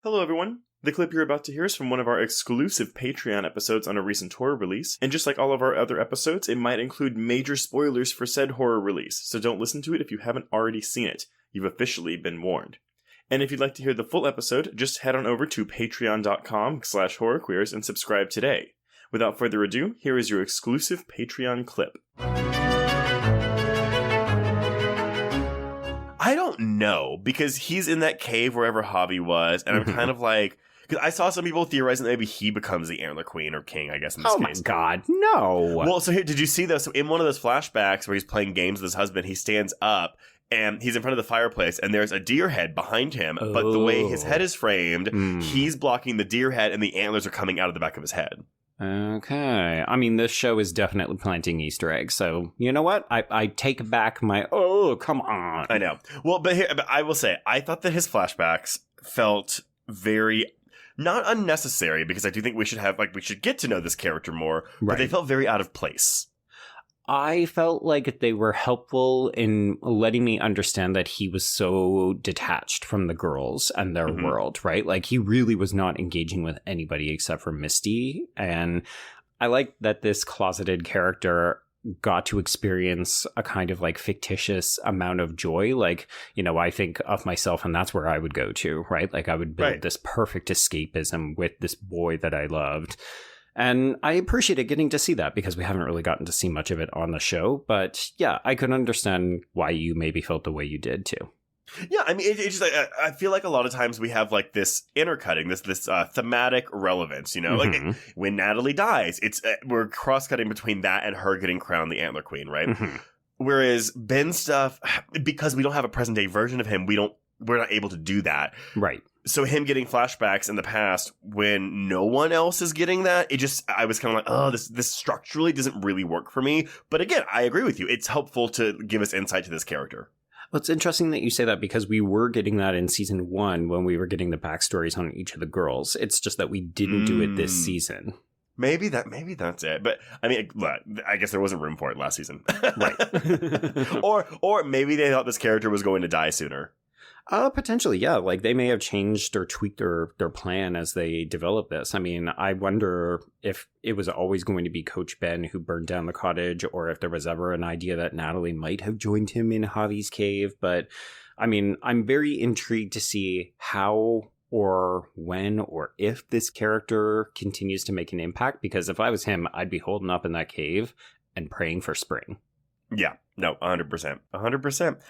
Hello everyone! The clip you're about to hear is from one of our exclusive Patreon episodes on a recent horror release, and just like all of our other episodes, it might include major spoilers for said horror release, so don't listen to it if you haven't already seen it. You've officially been warned. And if you'd like to hear the full episode, just head on over to patreon.com/horrorqueers and subscribe today. Without further ado, here is your exclusive Patreon clip. I don't know, because he's in that cave wherever Javi was, and I'm kind of like, because I saw some people theorizing that maybe he becomes the Antler Queen, or King, I guess, in this case. Oh my god, no! Well, so here, did you see this? So in one of those flashbacks where he's playing games with his husband, he stands up, and he's in front of the fireplace, and there's a deer head behind him, but the way his head is framed, he's blocking the deer head, and the antlers are coming out of the back of his head. Okay. I mean, this show is definitely planting Easter eggs, so you know what? I take back my, come on. I know. Well, but I will say, I thought that his flashbacks felt very, not unnecessary, because I do think we should get to know this character more, but they felt very out of place. I felt like they were helpful in letting me understand that he was so detached from the girls and their world, right? Like, he really was not engaging with anybody except for Misty. And I like that this closeted character got to experience a kind of like fictitious amount of joy. Like, you know, I think of myself and that's where I would go to, right? Like, I would build this perfect escapism with this boy that I loved. And I appreciated getting to see that because we haven't really gotten to see much of it on the show. But yeah, I could understand why you maybe felt the way you did too. Yeah, I mean, it's just like, I feel like a lot of times we have like this intercutting, this thematic relevance, you know, like when Natalie dies, it's we're cross-cutting between that and her getting crowned the Antler Queen, right? Whereas Ben's stuff, because we don't have a present day version of him, we're not able to do that. Right. So him getting flashbacks in the past when no one else is getting that, I was kind of like, oh, this structurally doesn't really work for me. But again, I agree with you. It's helpful to give us insight to this character. Well, it's interesting that you say that because we were getting that in season 1 when we were getting the backstories on each of the girls. It's just that we didn't do it this season. Maybe that's it. But I mean, I guess there wasn't room for it last season. Right. or maybe they thought this character was going to die sooner. Potentially, yeah. Like, they may have changed or tweaked their plan as they developed this. I mean, I wonder if it was always going to be Coach Ben who burned down the cottage, or if there was ever an idea that Natalie might have joined him in Javi's cave. But, I mean, I'm very intrigued to see how or when or if this character continues to make an impact, because if I was him, I'd be holding up in that cave and praying for spring. Yeah, no, 100%. 100%.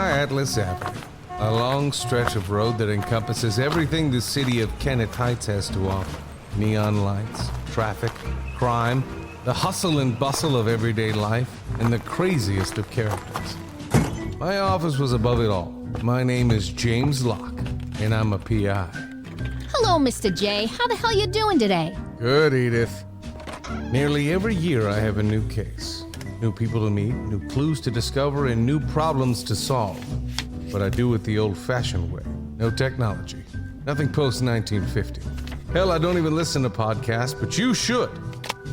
Atlas Avenue, a long stretch of road that encompasses everything the city of Kennett Heights has to offer. Neon lights, traffic, crime, the hustle and bustle of everyday life, and the craziest of characters. My office was above it all. My name is James Locke, and I'm a PI. Hello, Mr. J. How the hell you doing today? Good, Edith. Nearly every year I have a new case. New people to meet, new clues to discover, and new problems to solve. But I do it the old-fashioned way. No technology. Nothing post-1950. Hell, I don't even listen to podcasts, but you should.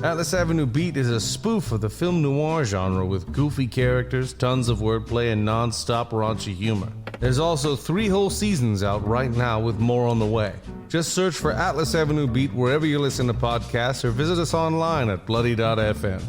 Atlas Avenue Beat is a spoof of the film noir genre with goofy characters, tons of wordplay, and non-stop raunchy humor. There's also 3 whole seasons out right now with more on the way. Just search for Atlas Avenue Beat wherever you listen to podcasts or visit us online at bloody.fm.